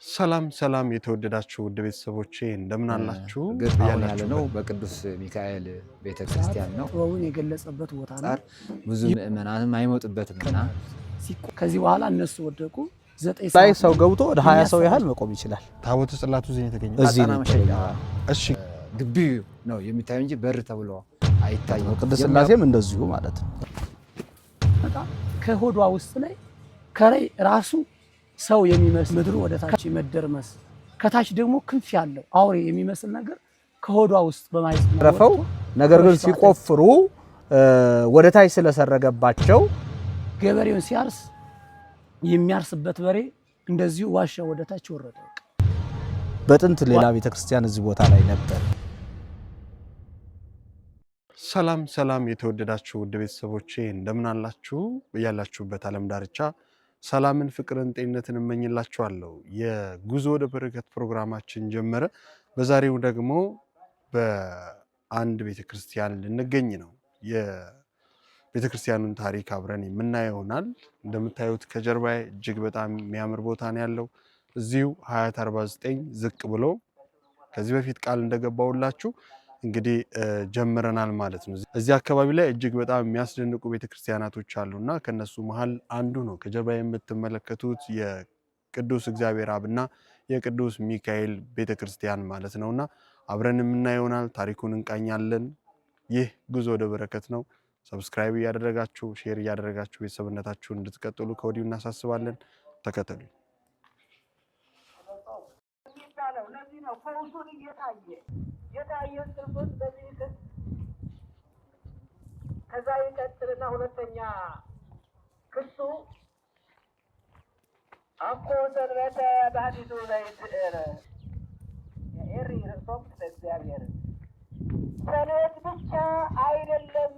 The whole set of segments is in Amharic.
ሰላም ሰላም የተወደዳችሁ ውድ ቤተሰቦቼ እንደምን አላችሁ? እርግጥ አሁን ያለነው በቅዱስ ሚካኤል ቤተክርስቲያን ነው። ጥበቡን የገለጸበት ቦታ ነው። ጻር ብዙ ምእመናንም አይሞጥበትምና ከዚህ በኋላ እነሱ ወደቁ። 9 ላይ ሰው ገብቶ ወደ 20 ሰው ያህል መቆም ይችላል። ታቦተ ጽላቱ እዚህ ነው የተገኘው። እዚህ ጣና ነው መሸጫ እሺ ግቢ ነው የሚታየው እንጂ በር ተብሎ አይታይም። ቅድስት ሥላሴም እንደዚሁ ማለት ነው። በጣም ከሆዷ ውስጥ ላይ ከላይ ራሱ ሰው የሚመስል ምድሩ ወደ ታች መደርመስ ከታች ደግሞ ክንፍ ያለው አውሬ የሚመስል ነገር ከሆዷ ውስጥ በማየት ረፈው ነገር ግን ሲቆፍሩ ወደ ታች ስለሰረገባቸው ገበሬውን ሲያርስ የሚያርስበት በሬ እንደዚሁ ዋሻ ወደ ታች ወረደ። በጥንት ሌላ ቤተክርስቲያን እዚህ ቦታ ላይ ነበር። ሰላም ሰላም የተወደዳችሁ ውድ ቤተሰቦቼ እንደምን አላችሁ? ያላችሁበት ዓለም ዳርቻ ሰላምን፣ ፍቅርን፣ ጤንነትን እመኝላችኋለሁ። የጉዞ ወደ በረከት ፕሮግራማችን ጀመረ። በዛሬው ደግሞ በአንድ ቤተክርስቲያን ልንገኝ ነው። የቤተክርስቲያኑን ታሪክ አብረን የምናየው ይሆናል። እንደምታዩት ከጀርባ እጅግ በጣም የሚያምር ቦታ ነው ያለው። እዚሁ ሀያት 49 ዝቅ ብሎ ከዚህ በፊት ቃል እንደገባውላችሁ እንግዲህ ጀምረናል ማለት ነው። እዚህ አካባቢ ላይ እጅግ በጣም የሚያስደንቁ ቤተክርስቲያናቶች አሉና ከነሱ መሃል አንዱ ነው ከጀርባ የምትመለከቱት የቅዱስ እግዚአብሔር አብና የቅዱስ ሚካኤል ቤተክርስቲያን ማለት ነውና አብረን የምናየው ይሆናል። ታሪኩን እንቃኛለን። ይህ ጉዞ ወደ በረከት ነው። ሰብስክራይብ እያደረጋችሁ ሼር እያደረጋችሁ ቤተሰብነታችሁን እንድትቀጥሉ ከወዲሁ እናሳስባለን። ተከተሉ። ፈውሱን የታየ ክርስቶስ በዚህ ክስ ከዛ ይቀጥልና ሁለተኛ ክሱ አኮ ሰንበተ ባህዲቱ ዘይትእረ የኤሪ ርሶም እግዚአብሔር ሰንበት ብቻ አይደለም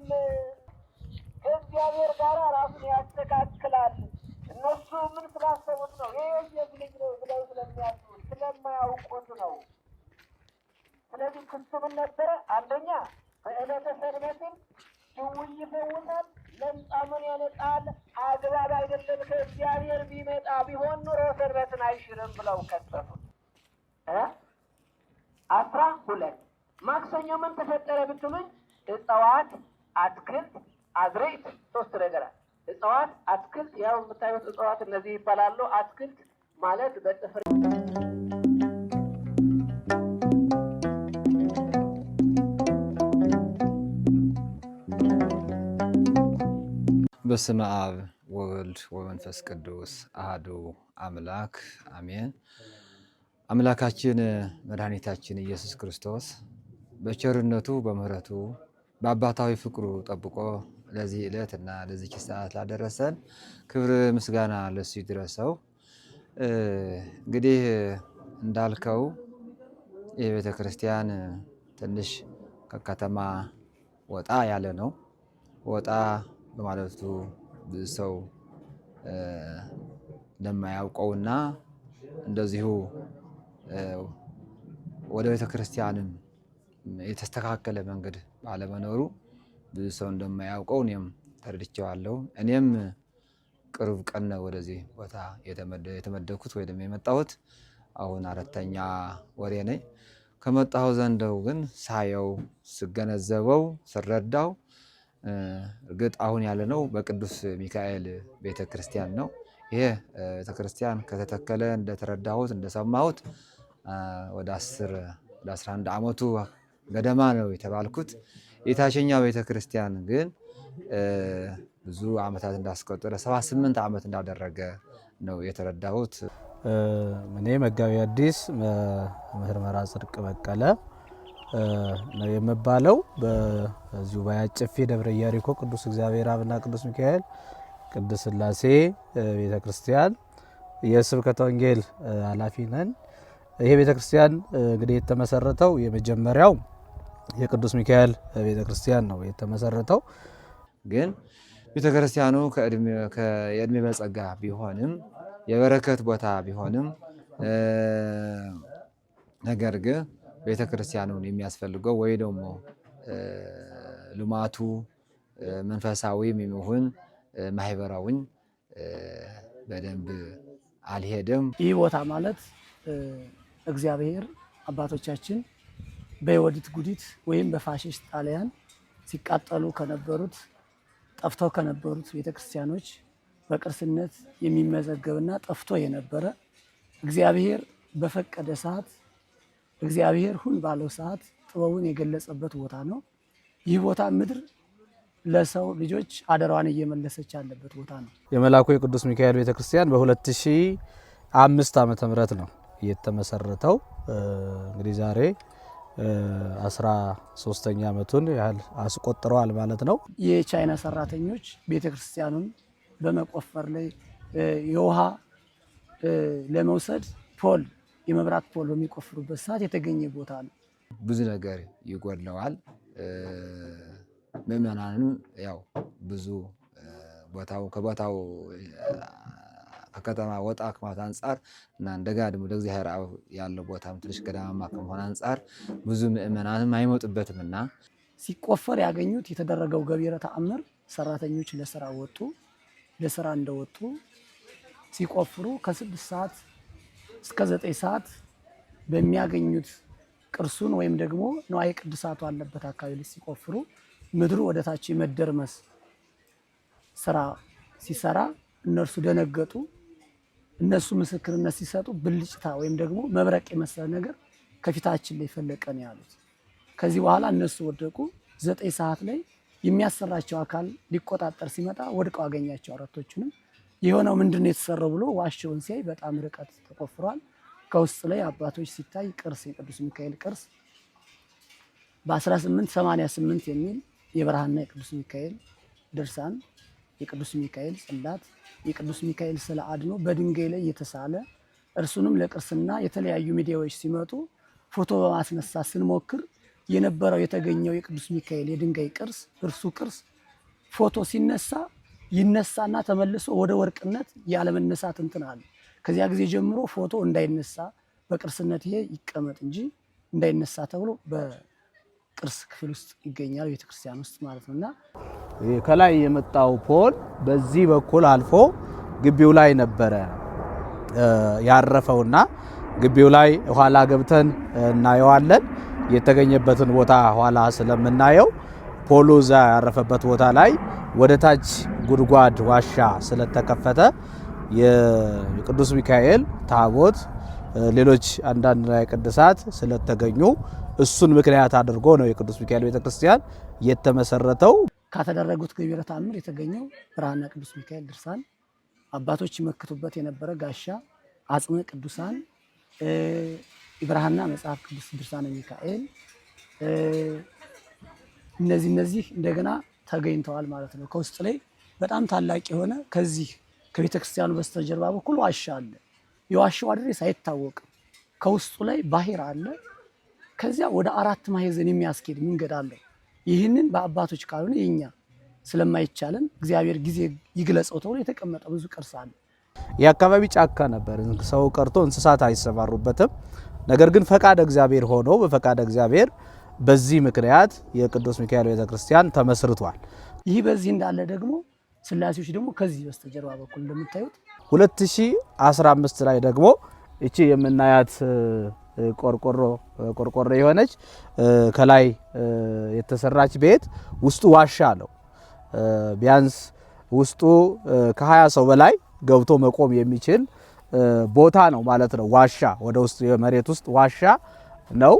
ከእግዚአብሔር ጋር ራሱን ያስተካክላል። እነሱ ምን ስላሰቡት ነው? የዮሴፍ ልጅ ነው ብለው ስለሚያስቡት ስለማያውቁት ነው። ስለዚህ ክሱ ምን ነበረ? አንደኛ በዕለተ ሰንበትን ድውይ ይፈውሳል፣ ለምጻሙን ያነጻል፣ አግባብ አይደለም ከእግዚአብሔር ቢመጣ ቢሆን ኑሮ ሰንበትን አይሽርም ብለው ከሰሱት። 12 ማክሰኞ ምን ተፈጠረ ብትሉኝ እጽዋት፣ አትክልት፣ አዝርዕት 3 ነገራት። እጽዋት፣ አትክልት ያው የምታዩት እጽዋት እነዚህ ይባላሉ። አትክልት ማለት በጥፍር በስመ አብ ወወልድ ወመንፈስ ቅዱስ አሐዱ አምላክ አሜን። አምላካችን መድኃኒታችን ኢየሱስ ክርስቶስ በቸርነቱ በምሕረቱ በአባታዊ ፍቅሩ ጠብቆ ለዚህ ዕለት እና ለዚህ ሰዓት ላደረሰን ክብር ምስጋና ለሱ ይድረሰው። እንግዲህ እንዳልከው የቤተ ክርስቲያን ትንሽ ከከተማ ወጣ ያለ ነው። ወጣ በማለቱ ብዙ ሰው እንደማያውቀውና እንደዚሁ ወደ ቤተ ክርስቲያንም የተስተካከለ መንገድ ባለመኖሩ ብዙ ሰው እንደማያውቀው እኔም ተረድቼዋለሁ። እኔም ቅርብ ቀን ነው ወደዚህ ቦታ የተመደኩት ወይ ደግሞ የመጣሁት። አሁን 4ኛ ወሬ ነኝ። ከመጣሁ ዘንደው ግን ሳየው ስገነዘበው ስረዳው እርግጥ አሁን ያለነው በቅዱስ ሚካኤል ቤተክርስቲያን ነው። ይሄ ቤተክርስቲያን ከተተከለ እንደተረዳሁት እንደሰማሁት ወደ 11 ዓመቱ ገደማ ነው የተባልኩት። የታችኛው ቤተክርስቲያን ግን ብዙ ዓመታት እንዳስቆጠረ 78 ዓመት እንዳደረገ ነው የተረዳሁት። እኔ መጋቢ አዲስ መምህር ጽድቅ በቀለ ነው የምባለው። በዚሁ በያጨፌ ደብረ ኢያሪኮ ቅዱስ እግዚአብሔር አብና ቅዱስ ሚካኤል ቅድስት ሥላሴ ቤተክርስቲያን የስብከተ ወንጌል ኃላፊ ነን። ይሄ ቤተክርስቲያን እንግዲህ የተመሰረተው የመጀመሪያው የቅዱስ ሚካኤል ቤተክርስቲያን ነው የተመሰረተው። ግን ቤተክርስቲያኑ የእድሜ በጸጋ ቢሆንም የበረከት ቦታ ቢሆንም ነገር ግን ቤተክርስቲያኑን የሚያስፈልገው ወይ ደግሞ ልማቱ መንፈሳዊም ይሁን ማህበራዊ በደንብ አልሄደም። ይህ ቦታ ማለት እግዚአብሔር አባቶቻችን በወዲት ጉዲት ወይም በፋሽስት ጣሊያን ሲቃጠሉ ከነበሩት ጠፍተው ከነበሩት ቤተክርስቲያኖች በቅርስነት የሚመዘገብና ጠፍቶ የነበረ እግዚአብሔር በፈቀደ ሰዓት እግዚአብሔር ሁን ባለው ሰዓት ጥበቡን የገለጸበት ቦታ ነው። ይህ ቦታ ምድር ለሰው ልጆች አደራዋን እየመለሰች ያለበት ቦታ ነው። የመልአኩ የቅዱስ ሚካኤል ቤተክርስቲያን በ2005 ዓመተ ምህረት ነው የተመሰረተው። እንግዲህ ዛሬ 13ኛ ዓመቱን ያህል አስቆጥረዋል ማለት ነው። የቻይና ሰራተኞች ቤተክርስቲያኑን በመቆፈር ላይ የውሃ ለመውሰድ ፖል የመብራት ፖል በሚቆፍሩበት ሰዓት የተገኘ ቦታ ነው። ብዙ ነገር ይጎድለዋል። ምእመናኑ ያው ብዙ ከቦታው ከከተማ ወጣ ከማለት አንጻር እና እንደጋ ደግሞ ለእግዚአብሔር ያለው ቦታም ትንሽ ገዳማማ ከመሆን አንጻር ብዙ ምእመናንም አይመጡበትምና ሲቆፈር ያገኙት የተደረገው ገቢረ ተአምር ሰራተኞች ለስራ ወጡ። ለስራ እንደወጡ ሲቆፍሩ ከ6 ሰዓት እስከ 9 ሰዓት በሚያገኙት ቅርሱን ወይም ደግሞ ንዋየ ቅድሳቱ አለበት አካባቢ ላይ ሲቆፍሩ ምድሩ ወደ ታች የመደርመስ ስራ ሲሰራ እነርሱ ደነገጡ። እነሱ ምስክርነት ሲሰጡ ብልጭታ ወይም ደግሞ መብረቅ የመሰለ ነገር ከፊታችን ላይ ፈለቀ ነው ያሉት። ከዚህ በኋላ እነሱ ወደቁ። 9 ሰዓት ላይ የሚያሰራቸው አካል ሊቆጣጠር ሲመጣ ወድቀው አገኛቸው አራቶቹንም። የሆነው ምንድነው የተሰራው ብሎ ዋሻውን ሲያይ በጣም ርቀት ተቆፍሯል። ከውስጥ ላይ አባቶች ሲታይ ቅርስ የቅዱስ ሚካኤል ቅርስ በ1888 የሚል የብርሃንና የቅዱስ ሚካኤል ድርሳን፣ የቅዱስ ሚካኤል ጽላት፣ የቅዱስ ሚካኤል ስዕለ አድኖ በድንጋይ ላይ የተሳለ እርሱንም ለቅርስና የተለያዩ ሚዲያዎች ሲመጡ ፎቶ በማስነሳት ስንሞክር የነበረው የተገኘው የቅዱስ ሚካኤል የድንጋይ ቅርስ እርሱ ቅርስ ፎቶ ሲነሳ ይነሳና ተመልሶ ወደ ወርቅነት ያለመነሳት እንትን አለ። ከዚያ ጊዜ ጀምሮ ፎቶ እንዳይነሳ በቅርስነት ይሄ ይቀመጥ እንጂ እንዳይነሳ ተብሎ በቅርስ ክፍል ውስጥ ይገኛል ቤተክርስቲያን ውስጥ ማለት ነውና ከላይ የመጣው ፖል በዚህ በኩል አልፎ ግቢው ላይ ነበረ ያረፈውና ግቢው ላይ ኋላ ገብተን እናየዋለን። የተገኘበትን ቦታ ኋላ ስለምናየው ፖሉ እዛ ያረፈበት ቦታ ላይ ወደ ታች ጉድጓድ ዋሻ ስለተከፈተ የቅዱስ ሚካኤል ታቦት ሌሎች አንዳንድ ላይ ቅዱሳት ስለተገኙ እሱን ምክንያት አድርጎ ነው የቅዱስ ሚካኤል ቤተክርስቲያን የተመሰረተው። ከተደረጉት ገቢረ ተአምር የተገኘው ብርሃንና ቅዱስ ሚካኤል ድርሳን፣ አባቶች ይመክቱበት የነበረ ጋሻ፣ አጽመ ቅዱሳን፣ ብርሃንና መጽሐፍ ቅዱስ ድርሳነ ሚካኤል እነዚህ እንደገና ተገኝተዋል ማለት ነው። ከውስጥ ላይ በጣም ታላቅ የሆነ ከዚህ ከቤተክርስቲያኑ በስተጀርባ በኩል ዋሻ አለ። የዋሻው አድሬስ አይታወቅም። ከውስጡ ላይ ባህር አለ። ከዚያ ወደ 4 ማዕዘን የሚያስኬድ መንገድ አለው። ይህንን በአባቶች ካልሆነ የኛ ስለማይቻለን እግዚአብሔር ጊዜ ይግለጸው ተብሎ የተቀመጠ ብዙ ቅርስ አለ። የአካባቢ ጫካ ነበር። ሰው ቀርቶ እንስሳት አይሰማሩበትም። ነገር ግን ፈቃደ እግዚአብሔር ሆኖ በፈቃደ እግዚአብሔር በዚህ ምክንያት የቅዱስ ሚካኤል ቤተክርስቲያን ተመስርቷል። ይህ በዚህ እንዳለ ደግሞ ስላሴዎች ደግሞ ከዚህ በስተጀርባ በኩል እንደምታዩት 2015 ላይ ደግሞ እቺ የምናያት ቆርቆሮ የሆነች ከላይ የተሰራች ቤት ውስጡ ዋሻ አለው። ቢያንስ ውስጡ ከ20 ሰው በላይ ገብቶ መቆም የሚችል ቦታ ነው ማለት ነው። ዋሻ ወደ ውስጥ የመሬት ውስጥ ዋሻ ነው።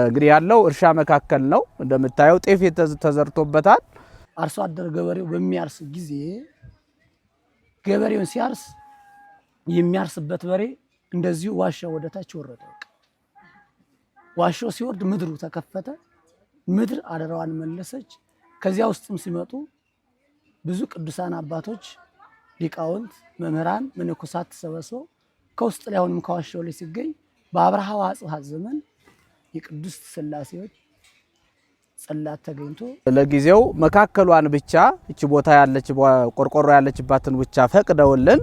እንግዲህ ያለው እርሻ መካከል ነው። እንደምታየው ጤፍ ተዘርቶበታል። አርሶ አደር ገበሬው በሚያርስ ጊዜ ገበሬውን ሲያርስ የሚያርስበት በሬ እንደዚሁ ዋሻው ወደታች ወረደ። ዋሻው ሲወርድ ምድሩ ተከፈተ። ምድር አደራዋን መለሰች። ከዚያ ውስጥም ሲመጡ ብዙ ቅዱሳን አባቶች፣ ሊቃውንት፣ መምህራን፣ መነኮሳት ተሰበስበው ከውስጥ ላይ አሁንም ከዋሻው ላይ ሲገኝ በአብርሃ ወአጽብሃ ዘመን የቅዱስ ስላሴዎች ጽላት ተገኝቶ ለጊዜው መካከሏን ብቻ እቺ ቦታ ያለች ቆርቆሮ ያለችባትን ብቻ ፈቅደውልን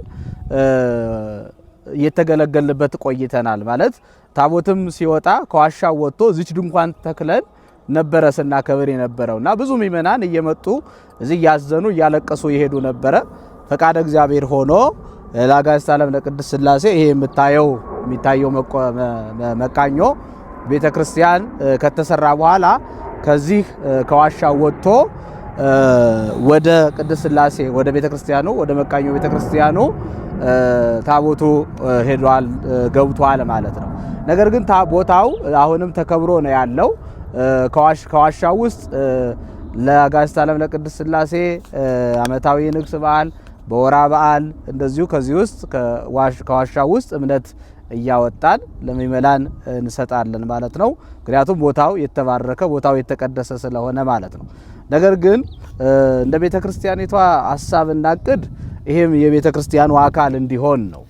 እየተገለገልበት ቆይተናል። ማለት ታቦትም ሲወጣ ከዋሻው ወጥቶ እዚች ድንኳን ተክለን ነበረ ስናከብር የነበረውና ብዙ ምእመናን እየመጡ እዚህ ያዘኑ እያለቀሱ ይሄዱ ነበረ። ፈቃደ እግዚአብሔር ሆኖ ለአጋዕዝተ ዓለም ለቅድስት ሥላሴ ይሄ የምታየው የሚታየው መቃኞ ቤተክርስቲያን ከተሰራ በኋላ ከዚህ ከዋሻው ወጥቶ ወደ ቅድስት ሥላሴ ወደ ቤተክርስቲያኑ ወደ መቃኞ ቤተክርስቲያኑ ታቦቱ ሄዷል ገብቷል ማለት ነው። ነገር ግን ቦታው አሁንም ተከብሮ ነው ያለው። ከዋሻው ውስጥ ለአጋዕዝተ ዓለም ለቅድስት ሥላሴ ዓመታዊ ንግስ በዓል በወራ በዓል እንደዚሁ ከዚህ ውስጥ ከዋሻው ውስጥ እምነት እያወጣን ለምእመናን እንሰጣለን ማለት ነው። ምክንያቱም ቦታው የተባረከ ቦታው የተቀደሰ ስለሆነ ማለት ነው። ነገር ግን እንደ ቤተ ክርስቲያኒቷ ሐሳብና ዕቅድ ይሄም የቤተ ክርስቲያኑ አካል እንዲሆን ነው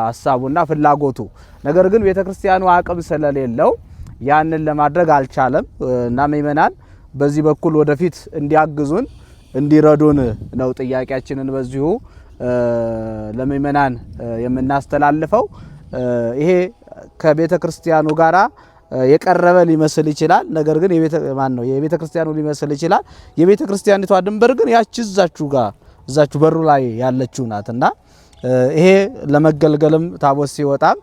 ሐሳቡና ፍላጎቱ። ነገር ግን ቤተ ክርስቲያኑ አቅም ስለሌለው ያንን ለማድረግ አልቻለም እና ምእመናን በዚህ በኩል ወደፊት እንዲያግዙን እንዲረዱን ነው ጥያቄያችንን በዚሁ ለምእመናን የምናስተላልፈው። ይሄ ከቤተ ክርስቲያኑ ጋራ የቀረበ ሊመስል ይችላል። ነገር ግን የቤተ ክርስቲያኑ ሊመስል ይችላል። የቤተ ክርስቲያኒቷ ድንበር ግን ያቺ እዛችሁ በሩ ላይ ያለችው ናትና ይሄ ለመገልገልም ታቦት ሲወጣም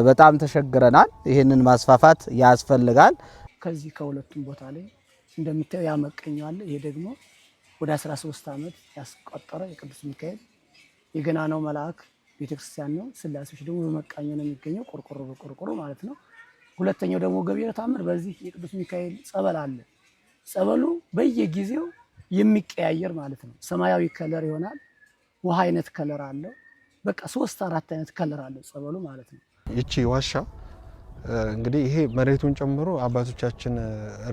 በጣም ተሸግረናል። ይሄንን ማስፋፋት ያስፈልጋል። ከዚህ ከሁለቱም ቦታ ላይ እንደምታየው ያመቀኛል። ይሄ ደግሞ ወደ 13 ዓመት ያስቆጠረ የቅዱስ ሚካኤል የገናናው መልአክ ቤተክርስቲያን ነው። ሥላሴዎች ደግሞ በመቃኞ ነው የሚገኘው፣ ቆርቆሮ በቆርቆሮ ማለት ነው። ሁለተኛው ደግሞ ገቢረ ተአምር በዚህ የቅዱስ ሚካኤል ጸበል አለ። ጸበሉ በየጊዜው የሚቀያየር ማለት ነው። ሰማያዊ ከለር ይሆናል፣ ውሃ አይነት ከለር አለው። በቃ 3-4 አይነት ከለር አለው ጸበሉ ማለት ነው። ይቺ ዋሻ እንግዲህ ይሄ መሬቱን ጨምሮ አባቶቻችን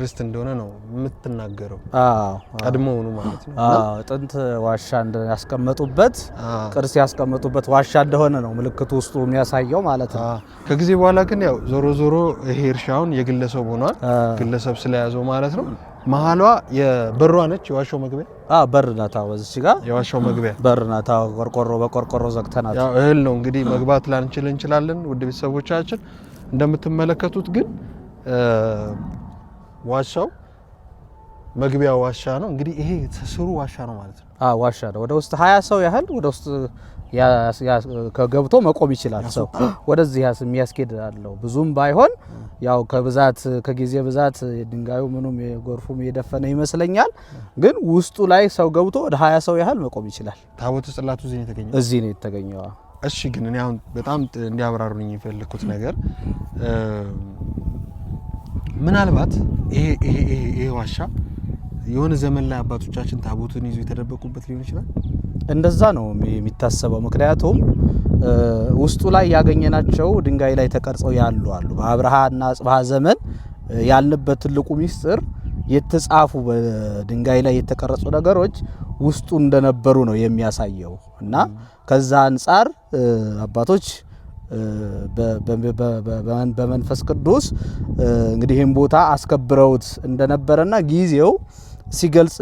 ርስት እንደሆነ ነው የምትናገረው። ቀድሞውኑ ማለት ነው። ጥንት ዋሻ ያስቀመጡበት ቅርስ ያስቀመጡበት ዋሻ እንደሆነ ነው ምልክቱ ውስጡ የሚያሳየው ማለት ነው። ከጊዜ በኋላ ግን ያው ዞሮ ይሄ እርሻውን የግለሰብ ሆኗል፣ ግለሰብ ስለያዘው ማለት ነው። መሀሏ የበሯ ነች የዋሻው መግቢያ። በር ናታ። ወዚህ ጋር የዋሻው መግቢያ በር ናታ። ቆርቆሮ በቆርቆሮ ዘግተናል። ያው እህል ነው እንግዲህ መግባት ላንችል እንችላለን። ውድ ቤተሰቦቻችን እንደምትመለከቱት ግን ዋሻው መግቢያው ዋሻ ነው። እንግዲህ ይሄ ስሩ ዋሻ ነው ማለት ነው። ዋሻ ነው። ወደ ውስጥ 20 ሰው ያህል ወደ ውስጥ ከገብቶ መቆም ይችላል። ሰው ወደዚህ የሚያስኬድ አለው። ብዙም ባይሆን ያው ከጊዜ ብዛት ድንጋዩ ምኑም የጎርፉም የደፈነ ይመስለኛል። ግን ውስጡ ላይ ሰው ገብቶ ወደ 20 ሰው ያህል መቆም ይችላል። ታቦተ ጽላቱ እዚህ ነው የተገኘው። እሺ፣ ግን እኔ አሁን በጣም እንዲያብራሩኝ የፈለኩት ነገር ምናልባት ይሄ ዋሻ የሆነ ዘመን ላይ አባቶቻችን ታቦቱን ይዞ የተደበቁበት ሊሆን ይችላል። እንደዛ ነው የሚታሰበው። ምክንያቱም ውስጡ ላይ ያገኘናቸው ድንጋይ ላይ ተቀርጸው ያሉ አሉ። በአብርሃና አጽብሃ ዘመን ያልንበት ትልቁ ሚስጥር የተጻፉ በድንጋይ ላይ የተቀረጹ ነገሮች ውስጡ እንደነበሩ ነው የሚያሳየው እና ከዛ አንጻር አባቶች በመንፈስ ቅዱስ እንግዲህ ይህን ቦታ አስከብረውት እንደነበረና ጊዜው ሲገልጽ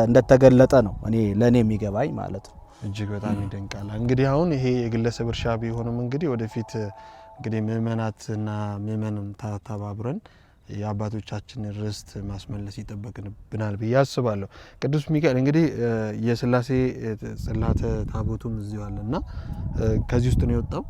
እንደተገለጠ ነው ለኔ የሚገባኝ ማለት ነው። እጅግ በጣም ይደንቃል። እንግዲህ አሁን ይሄ የግለሰብ እርሻ ቢሆንም እንግዲህ ወደፊት እንግዲህ ምእመናትና ምእመንም ተባብረን የአባቶቻችን ርስት ማስመለስ ይጠበቅብናል ብዬ አስባለሁ። ቅዱስ ሚካኤል እንግዲህ የሥላሴ ጽላተ ታቦቱም እዚሁ አለና ከዚህ ውስጥ ነው የወጣው።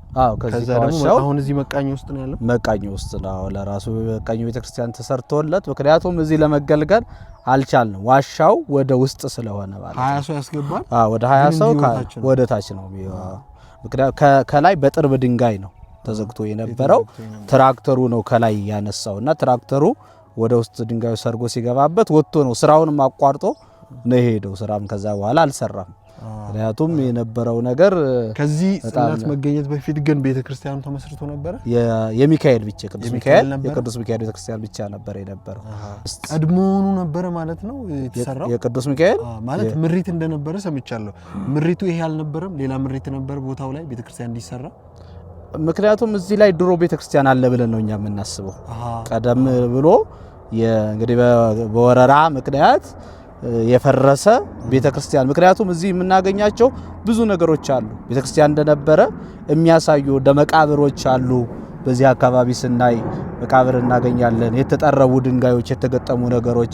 ከዛ ደግሞ አሁን እዚህ መቃኞ ውስጥ ነው ያለው። መቃኞ ውስጥ ነው ለራሱ መቃኞ ቤተክርስቲያን ተሰርቶለት፣ ምክንያቱም እዚህ ለመገልገል አልቻልንም። ዋሻው ወደ ውስጥ ስለሆነ ማለት 20 ሰው ያስገባል። ወደ 20 ሰው ወደ ታች ነው። ከላይ በጥርብ ድንጋይ ነው ተዘግቶ የነበረው። ትራክተሩ ነው ከላይ ያነሳውና ትራክተሩ ወደ ውስጥ ድንጋዩ ሰርጎ ሲገባበት ወጥቶ ነው ስራውንም አቋርጦ ነው የሄደው። ስራም ከዛ በኋላ አልሰራም። ምክንያቱም የነበረው ነገር ከዚህ ጽላት መገኘት በፊት ግን ቤተክርስቲያኑ ተመስርቶ ነበር። የሚካኤል ብቻ የቅዱስ ሚካኤል ቤተክርስቲያን ብቻ ነበር የነበረው። ቀድሞውኑ ነበር ማለት ነው የተሰራው። የቅዱስ ሚካኤል ማለት ምሪት እንደነበረ ሰምቻለሁ። ምሪቱ ይሄ አልነበረም፣ ሌላ ምሪት ነበር ቦታው ላይ ቤተክርስቲያን እንዲሰራ። ምክንያቱም እዚህ ላይ ድሮ ቤተክርስቲያን አለ ብለን ነው እኛ የምናስበው። ቀደም ብሎ እንግዲህ በወረራ ምክንያት የፈረሰ ቤተክርስቲያን፣ ምክንያቱም እዚህ የምናገኛቸው ብዙ ነገሮች አሉ ቤተክርስቲያን እንደነበረ የሚያሳዩ መቃብሮች አሉ። በዚህ አካባቢ ስናይ መቃብር እናገኛለን። የተጠረቡ ድንጋዮች፣ የተገጠሙ ነገሮች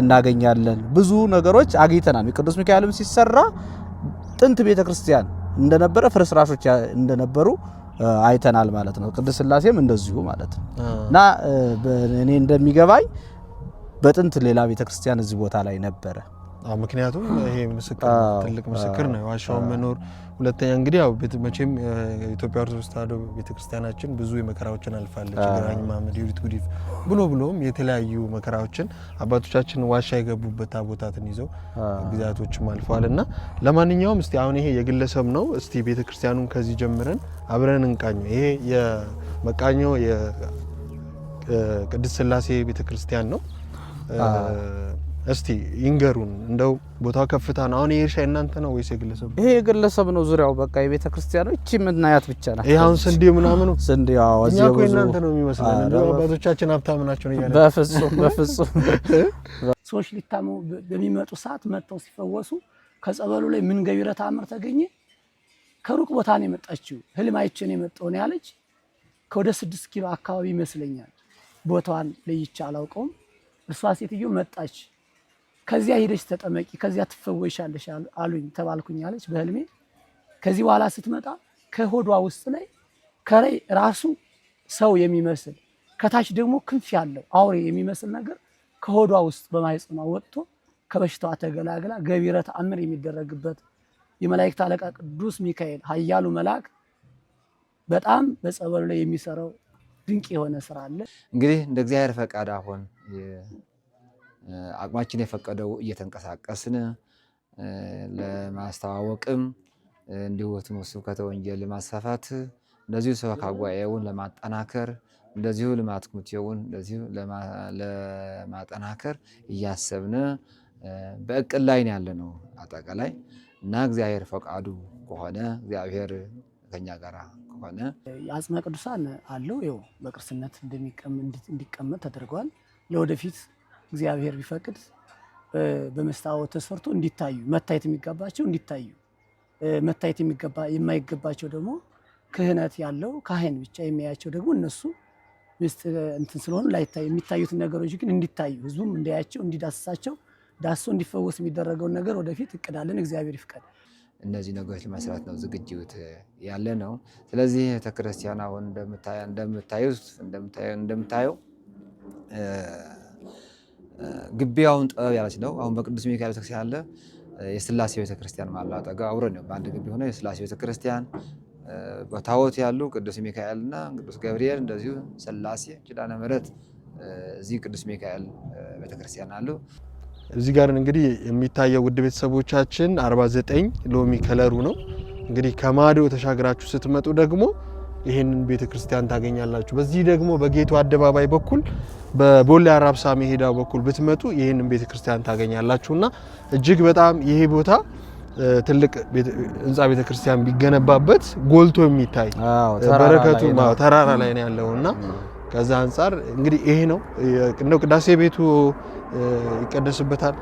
እናገኛለን። ብዙ ነገሮች አግኝተናል። የቅዱስ ሚካኤልም ሲሰራ ጥንት ቤተክርስቲያን እንደነበረ ፍርስራሾች እንደነበሩ አይተናል ማለት ነው። ቅድስት ሥላሴም እንደዚሁ ማለት ነው እና እኔ እንደሚገባኝ በጥንት ሌላ ቤተክርስቲያን እዚህ ቦታ ላይ ነበረ። ምክንያቱም ይሄ ምስክር ትልቅ ምስክር ነው ዋሻው መኖር። ሁለተኛ እንግዲህ ያው መቼም ኢትዮጵያ ኦርቶዶክስ ተዋሕዶ ቤተክርስቲያናችን ብዙ የመከራዎችን አልፋለች። ግራኝ ማመድ ዩሪት ጉዲፍ ብሎም የተለያዩ መከራዎችን አባቶቻችን ዋሻ የገቡበት ታቦታትን ይዘው ግዛቶችም አልፈዋል እና ለማንኛውም እስቲ አሁን ይሄ የግለሰብ ነው። እስቲ ቤተክርስቲያኑን ከዚህ ጀምረን አብረን እንቃኘው። ይሄ የመቃኘው የቅድስት ሥላሴ ቤተክርስቲያን ነው። እስቲ ይንገሩን። እንደው ቦታው ከፍታ ነው። አሁን ይሄ እርሻ እናንተ ነው ወይስ የግለሰብ? ይሄ የግለሰብ ነው። ዙሪያው በቃ የቤተ ክርስቲያኑ እቺ ምናያት ብቻ ናት። ይሄ አሁን ስንዴ ምናምን ነው። ስንዴ ያው እኛ እኮ እናንተ ነው የሚመስለን። እንደው አባቶቻችን ሀብታም ናቸው ነው ያለው። በፍጹም ሰዎች ሊታሙ በሚመጡ ሰዓት መጥተው ሲፈወሱ ከጸበሉ ላይ ምን ገቢረ ተአምር ተገኘ? ከሩቅ ቦታ ነው የመጣችው። ህልም አይቼ ነው የመጣው ነው ያለች። ከወደ 6 ኪሎ አካባቢ ይመስለኛል። ቦታዋን ለይቼ አላውቀውም። እሷ ሴትዮ መጣች። ከዚያ ሄደሽ ተጠመቂ ከዚያ ትፈወሻለሽ አሉኝ ተባልኩኝ አለች በህልሜ። ከዚህ በኋላ ስትመጣ ከሆዷ ውስጥ ላይ ከላይ ራሱ ሰው የሚመስል ከታች ደግሞ ክንፍ ያለው አውሬ የሚመስል ነገር ከሆዷ ውስጥ በማህፀኗ ወጥቶ ከበሽታዋ ተገላግላ ገቢረ ተአምር የሚደረግበት የመላእክት አለቃ ቅዱስ ሚካኤል ኃያሉ መልአክ በጣም በጸበሉ ላይ የሚሰራው ድንቅ የሆነ ስራ አለ። እንግዲህ እንደ እግዚአብሔር ፈቃድ አሁን አቅማችን የፈቀደው እየተንቀሳቀስን ለማስተዋወቅም እንዲሁ ስብከተ ወንጌል ለማስፋፋት እንደዚሁ ሰበካ ጉባኤውን ለማጠናከር እንደዚሁ ልማት ኮሚቴውን እንደዚሁ ለማጠናከር እያሰብን በእቅድ ላይ ያለነው አጠቃላይ እና እግዚአብሔር ፈቃዱ ከሆነ እግዚአብሔር ከኛ ጋር ከሆነ አጽመ ቅዱሳን አለው ይኸው በቅርስነት እንዲቀመጥ ተደርጓል። ለወደፊት እግዚአብሔር ቢፈቅድ በመስታወት ተሰርቶ እንዲታዩ መታየት የሚገባቸው እንዲታዩ መታየት የማይገባቸው ደግሞ ክህነት ያለው ካህን ብቻ የሚያያቸው ደግሞ እነሱ እንትን ስለሆኑ ላይታዩ የሚታዩት ነገሮች ግን እንዲታዩ ህዝቡም እንዲያያቸው እንዲዳስሳቸው ዳሶ እንዲፈወስ የሚደረገውን ነገር ወደፊት እቅዳለን። እግዚአብሔር ይፍቀድ። እነዚህ ነገሮች ለመስራት ነው ዝግጅት ያለ ነው። ስለዚህ ቤተክርስቲያን አሁን እንደምታየው ግቢያውን ጥበብ ያለች ነው። አሁን በቅዱስ ሚካኤል ቤተክርስቲያን አለ የሥላሴ ቤተክርስቲያን ማለት አጠጋ አብሮ ነው በአንድ ግቢ ሆነ የሥላሴ ቤተክርስቲያን በታቦት ያሉ ቅዱስ ሚካኤልና ቅዱስ ገብርኤል እንደዚሁ ሥላሴ ኪዳነ ምሕረት እዚህ ቅዱስ ሚካኤል ቤተክርስቲያን አሉ። እዚህ ጋር እንግዲህ የሚታየው ውድ ቤተሰቦቻችን 49 ሎሚ ከለሩ ነው። እንግዲህ ከማዶ ተሻግራችሁ ስትመጡ ደግሞ ይሄንን ቤተክርስቲያን ታገኛላችሁ። በዚህ ደግሞ በጌቱ አደባባይ በኩል በቦሌ አራብሳ መሄዳው በኩል ብትመጡ ይሄንን ቤተክርስቲያን ታገኛላችሁና እጅግ በጣም ይሄ ቦታ ትልቅ ህንጻ ቤተክርስቲያን ቢገነባበት ጎልቶ የሚታይ በረከቱ ተራራ ላይ ነው ያለውና ከዛ አንፃር እንግዲህ ይሄ ነው እንደው ቅዳሴ ቤቱ ይቀደስበታል።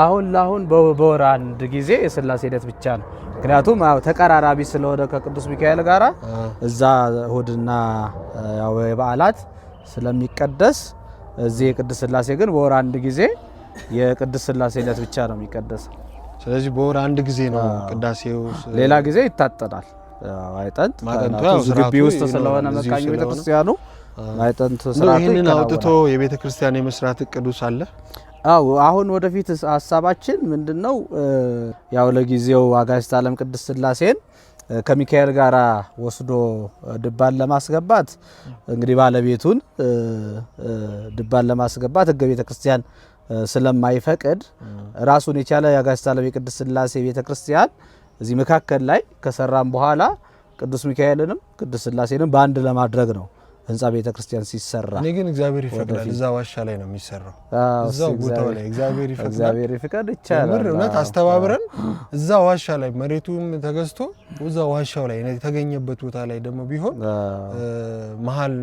አሁን በወር አንድ ጊዜ የሥላሴ ዕለት ብቻ ነው። ምክንያቱም ተቀራራቢ ስለሆነ ከቅዱስ ሚካኤል ጋራ እዛ እሁድና ያው የበዓላት ስለሚቀደስ እዚህ የቅድስት ሥላሴ ግን በወር አንድ ጊዜ የቅድስት ሥላሴ ዕለት ብቻ ነው የሚቀደሰው። ስለዚህ በወር አንድ ጊዜ ነው ቅዳሴው። ሌላ ጊዜ ይታጠናል። አይጠንት ግቢ ውስጥ ስለሆነ መቃኞ ቤተክርስቲያኑ አይጠንት ስርዓቱ ይሄንን አውጥቶ የቤተክርስቲያን የመስራት እቅዱስ አለ። አሁን ወደፊት ሐሳባችን ምንድነው? ያው ለጊዜው አጋዕዝተ ዓለም ቅድስት ሥላሴን ከሚካኤል ጋር ወስዶ ድባን ለማስገባት እንግዲህ ባለቤቱን ድባን ለማስገባት ሕገ ቤተክርስቲያን ስለማይፈቅድ ራሱን የቻለ የአጋዕዝተ ዓለም የቅድስት ሥላሴ ቤተክርስቲያን እዚህ መካከል ላይ ከሰራም በኋላ ቅዱስ ሚካኤልንም ቅድስት ሥላሴንም በአንድ ለማድረግ ነው ህንጻ ቤተክርስቲያን ሲሰራ። እኔ ግን እግዚአብሔር ይፈቅዳል እዛ ዋሻ ላይ ነው የሚሰራው። እዛው ቦታው ላይ እግዚአብሔር ይፈቅድ ይቻላል። እውነት አስተባብረን እዛ ዋሻ ላይ መሬቱም ተገዝቶ እዛ ዋሻው ላይ የተገኘበት ቦታ ላይ ደግሞ ቢሆን መሀል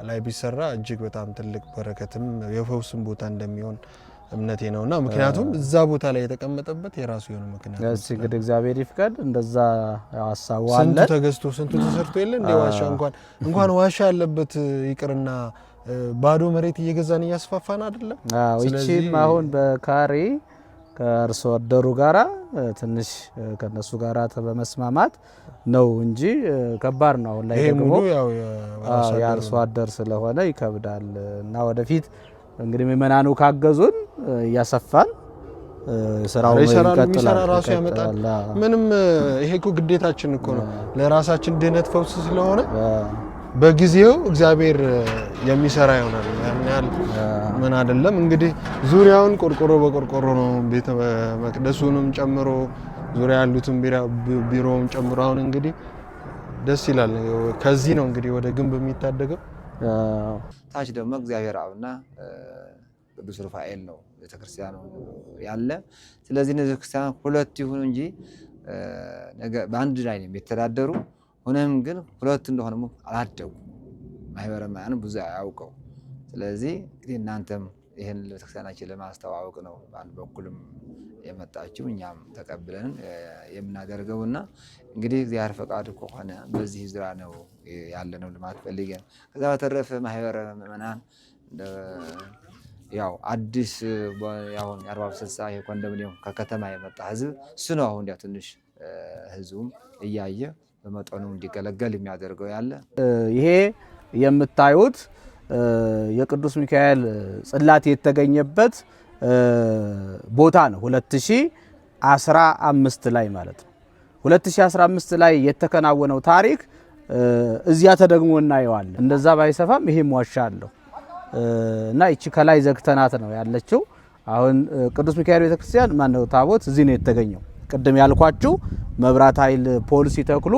ላይ ቢሰራ እጅግ በጣም ትልቅ በረከትም የፈውስም ቦታ እንደሚሆን እምነቴ ነውና ምክንያቱም እዛ ቦታ ላይ የተቀመጠበት የራሱ የሆነ ምክንያት ነው። እሺ እንግዲህ እግዚአብሔር ይፍቀድ። እንደዛ ያሳው አለ ስንቱ ተገዝቶ ስንቱ ተሰርቶ የለ እንደ ዋሻ እንኳን ዋሻ ያለበት ይቅርና ባዶ መሬት እየገዛን እያስፋፋን አይደለም። እቺም አሁን በካሬ ከአርሶ አደሩ ጋራ ትንሽ ከነሱ ጋራ በመስማማት ነው እንጂ ከባድ ነው። አሁን ላይ ደግሞ የአርሶ አደር ስለሆነ ይከብዳል እና ወደፊት እንግዲህ ምእመናኑ ካገዙን እያሰፋን ስራው ይቀጥላል። ራሱ ያመጣል። ምንም ይሄ እኮ ግዴታችን እኮ ነው ለራሳችን ድህነት ፈውስ ስለሆነ በጊዜው እግዚአብሔር የሚሰራ ይሆናል። ያን ያህል ምን አይደለም። እንግዲህ ዙሪያውን ቆርቆሮ በቆርቆሮ ነው ቤተ መቅደሱንም ጨምሮ ዙሪያ ያሉትን ቢሮውን ጨምሮ አሁን እንግዲህ ደስ ይላል። ከዚህ ነው እንግዲህ ወደ ግንብ የሚታደገው። ታች ደግሞ እግዚአብሔር አብና ቅዱስ ሩፋኤል ነው ቤተክርስቲያኑ ያለ። ስለዚህ እነዚህ ክርስቲያን ሁለት ይሁኑ እንጂ በአንድ ላይ ነው የሚተዳደሩ። ሆነም ግን ሁለት እንደሆነ አላደጉ ማህበረ ምእመናን ብዙ አያውቀው። ስለዚህ እንግዲህ እናንተም ይሄን ቤተክርስቲያናችን ለማስተዋወቅ ነው በአንድ በኩልም የመጣችሁ እኛም ተቀብለን የምናደርገውና እንግዲህ እግዚአብሔር ፈቃዱ ከሆነ በዚህ ዙሪያ ነው ያለነው ልማት ፈልገን። ከዛ በተረፈ ማህበረ ምእመናን ያው አዲስ ያው 40/60 የኮንዶሚኒየም ከከተማ የመጣ ህዝብ እሱ ነው አሁን ያ ትንሽ ህዝቡም እያየ በመጠኑ እንዲገለገል የሚያደርገው ያለ። ይሄ የምታዩት የቅዱስ ሚካኤል ጽላት የተገኘበት ቦታ ነው። 2015 ላይ ማለት ነው። 2015 ላይ የተከናወነው ታሪክ እዚያ ተደግሞ እናየዋለን። እንደዛ ባይሰፋም ይሄም ዋሻ አለው እና እቺ ከላይ ዘግተናት ነው ያለችው። አሁን ቅዱስ ሚካኤል ቤተክርስቲያን ማነው ታቦት እዚህ ነው የተገኘው። ቅድም ያልኳችሁ መብራት ኃይል ፖል ሲተክሉ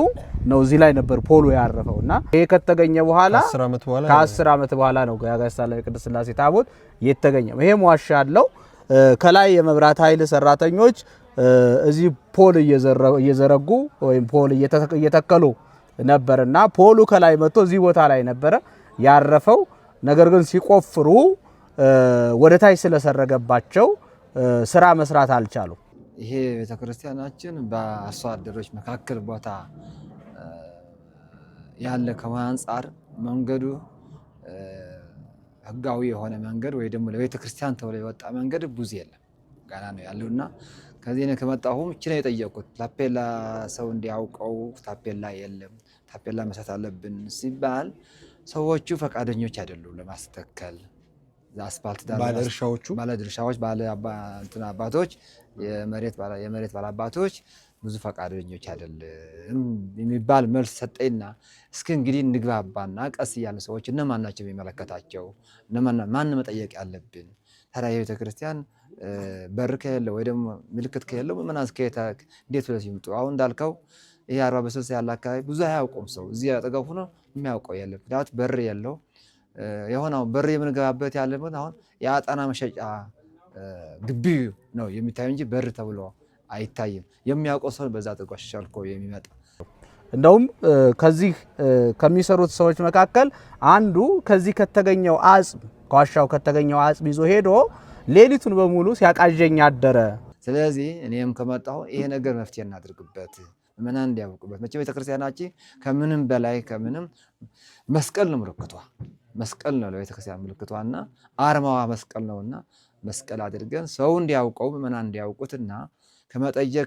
ነው እዚህ ላይ ነበር ፖሉ ያረፈው እና ይሄ ከተገኘ በኋላ ከ10 ዓመት በኋላ ነው የአጋዕዝተ ዓለም የቅድስት ሥላሴ ታቦት የተገኘው። ይሄም ዋሻ አለው። ከላይ የመብራት ኃይል ሰራተኞች እዚህ ፖል እየዘረጉ ወይም ፖል እየተከሉ ነበርና ፖሉ ከላይ መጥቶ እዚህ ቦታ ላይ ነበረ ያረፈው። ነገር ግን ሲቆፍሩ ወደ ታች ስለሰረገባቸው ስራ መስራት አልቻሉም። ይሄ ቤተክርስቲያናችን በአርሶ አደሮች መካከል ቦታ ያለ ከመሆኑ አንጻር መንገዱ ህጋዊ የሆነ መንገድ ወይ ደግሞ ለቤተክርስቲያን ተብሎ የወጣ መንገድ ብዙ የለም፣ ገና ነው ያለውና ከዚህ ነው ከመጣሁም እቺ ነው የጠየቁት። ታፔላ ሰው እንዲያውቀው ታፔላ የለም፣ ታፔላ መስራት አለብን ሲባል ሰዎቹ ፈቃደኞች አይደሉም ለማስተከል። አስፋልት ዳር ባለድርሻዎች አባቶች የመሬት ባለአባቶች ብዙ ፈቃደኞች አይደለም የሚባል መልስ ሰጠኝና እስኪ እንግዲህ እንግባባና ቀስ እያለ ሰዎች እነማን ናቸው የሚመለከታቸው ማን መጠየቅ ያለብን ታዲያ የቤተክርስቲያን በር ከሌለ ወይ ደግሞ ምልክት ከሌለው ምእመናን እንዴት ብለው ሲመጡ አሁን እንዳልከው ይሄ 40/60 ያለ አካባቢ ብዙ አያውቁም። ሰው እዚህ አጠገብ ሆኖ የሚያውቀው የለም። ምክንያቱም በር የለው የሆነው በር የምንገባበት ያለበት አሁን የአጣና መሸጫ ግቢ ነው የሚታየው እንጂ በር ተብሎ አይታይም። የሚያውቀው ሰው በዛ አድርጎ ሸልኮ የሚመጣ እንደውም ከዚህ ከሚሰሩት ሰዎች መካከል አንዱ ከዚህ ከተገኘው አጽም ከዋሻው ከተገኘው አጽም ይዞ ሄዶ ሌሊቱን በሙሉ ሲያቃዠኝ አደረ። ስለዚህ እኔም ከመጣሁ ይሄ ነገር መፍትሄ እናድርግበት ምእመናን እንዲያውቁበት። መቼም ቤተክርስቲያናችን ከምንም በላይ ከምንም መስቀል ነው ምልክቷ። መስቀል ነው ለቤተክርስቲያን ምልክቷና አርማዋ መስቀል ነውና መስቀል አድርገን ሰው እንዲያውቀው ምእመናን እንዲያውቁትና ከመጠየቅ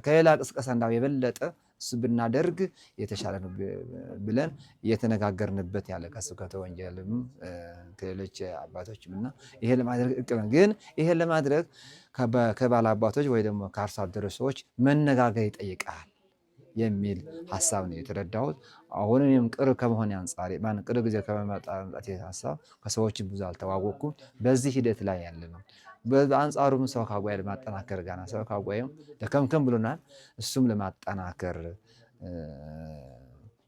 ከሌላ ቅስቀሳ እንዳው የበለጠ እሱ ብናደርግ የተሻለ ነው ብለን እየተነጋገርንበት ያለ ከስብከተ ወንጌልም ከሌሎች አባቶችምና ይሄ ለማድረግ እቅበን ግን ይሄ ለማድረግ ከባለ አባቶች ወይ ደግሞ ከአርሶ አደሮች ሰዎች መነጋገር ይጠይቃል የሚል ሐሳብ ነው የተረዳሁት። አሁን እኔም ቅርብ ከመሆን አንፃር ቅርብ ጊዜ ከመምጣት ሐሳብ ከሰዎችም ብዙ አልተዋወቅኩም። በዚህ ሂደት ላይ ያለ ነው። በአንጻሩም ሰበካ ጉባኤ ለማጠናከር ጋና ሰበካ ጉባኤም ደከምከም ብሎናል። እሱም ለማጠናከር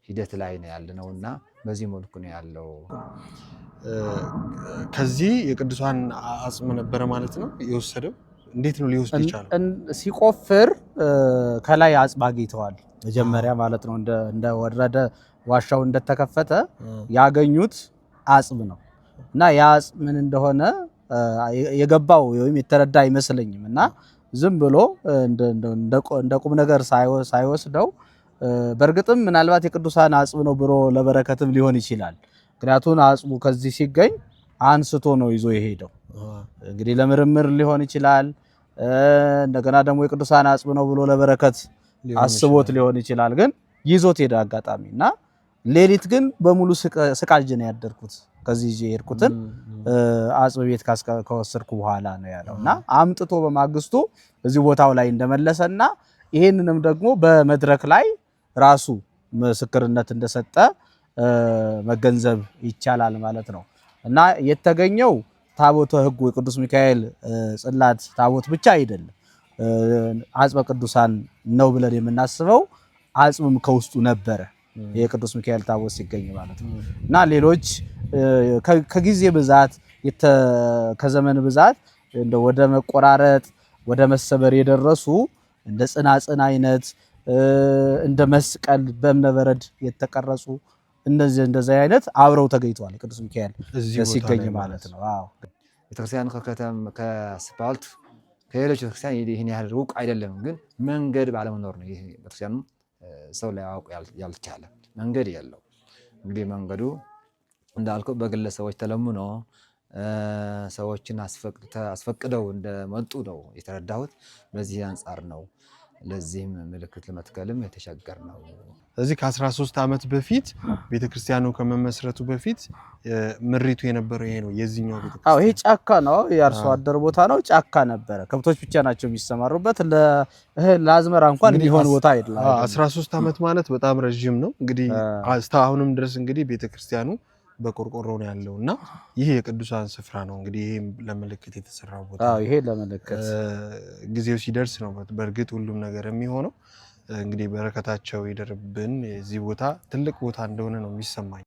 ሂደት ላይ ነው ያለነውና በዚህ መልኩ ነው ያለው። ከዚህ የቅዱሳን አጽም ነበረ ማለት ነው የወሰደው። እንዴት ነው ሊወስድ ይቻላል? ሲቆፍር ከላይ አጽም አግኝተዋል መጀመሪያ ማለት ነው። እንደወረደ ዋሻው እንደተከፈተ ያገኙት አጽም ነው እና ያ አጽም ምን እንደሆነ የገባው ወይም የተረዳ አይመስለኝም እና ዝም ብሎ እንደ ቁም ነገር ሳይወስደው በእርግጥም ምናልባት የቅዱሳን አጽም ነው ብሎ ለበረከትም ሊሆን ይችላል። ምክንያቱም አጽሙ ከዚህ ሲገኝ አንስቶ ነው ይዞ የሄደው። እንግዲህ ለምርምር ሊሆን ይችላል እንደገና ደግሞ የቅዱሳን አጽም ነው ብሎ ለበረከት አስቦት ሊሆን ይችላል። ግን ይዞት ሄደ አጋጣሚና ሌሊት ግን በሙሉ ስቃጅ ነው ያደርኩት። ከዚህ ይዤ ሄድኩትን አጽም ቤት ከወሰድኩ በኋላ ነው ያለውና አምጥቶ በማግስቱ እዚህ ቦታው ላይ እንደመለሰና ይሄንንም ደግሞ በመድረክ ላይ ራሱ ምስክርነት እንደሰጠ መገንዘብ ይቻላል ማለት ነው። እና የተገኘው ታቦተ ሕጉ የቅዱስ ሚካኤል ጽላት ታቦት ብቻ አይደለም፣ አጽበ ቅዱሳን ነው ብለን የምናስበው አጽምም ከውስጡ ነበረ የቅዱስ ሚካኤል ታቦት ሲገኝ ማለት ነው። እና ሌሎች ከጊዜ ብዛት ከዘመን ብዛት ወደ መቆራረጥ ወደ መሰበር የደረሱ እንደ ጽናጽን አይነት እንደ መስቀል በእብነበረድ የተቀረጹ እንደዚህ አይነት አብረው ተገኝተዋል ቅዱስ ሚካኤል ሲገኝ ማለት ነው። አዎ ቤተክርስቲያኑ ከአስፋልት ከሌሎች ቤተክርስቲያን ይህን ያህል ሩቅ አይደለም፣ ግን መንገድ ባለመኖር ነው። ይህ ቤተክርስቲያኑ ሰው ላይ ያውቁ ያልቻለ መንገድ የለው። እንግዲህ መንገዱ እንዳልከው በግለሰቦች ተለምኖ ሰዎችን አስፈቅደው እንደመጡ ነው የተረዳሁት። በዚህ አንጻር ነው ለዚህም ምልክት ለመትከልም የተቸገር ነው። ስለዚህ ከ13 ዓመት በፊት ቤተክርስቲያኑ ከመመስረቱ በፊት ምሪቱ የነበረው ይሄ ነው የዚህኛው ቤተክርስቲያን። አዎ ይሄ ጫካ ነው፣ የአርሶ አደር ቦታ ነው፣ ጫካ ነበረ። ከብቶች ብቻ ናቸው የሚሰማሩበት። ለአዝመራ እንኳን የሚሆን ቦታ አይደለም። 13 ዓመት ማለት በጣም ረጅም ነው። እንግዲህ አሁንም ድረስ እንግዲህ ቤተክርስቲያኑ በቆርቆሮ ነው ያለውና ይሄ የቅዱሳን ስፍራ ነው። እንግዲህ ይሄ ለምልክት የተሰራው ቦታ አዎ ይሄ ለምልክት ጊዜው ሲደርስ ነው በእርግጥ ሁሉም ነገር የሚሆነው። እንግዲህ በረከታቸው ይደርብን። የዚህ ቦታ ትልቅ ቦታ እንደሆነ ነው የሚሰማኝ።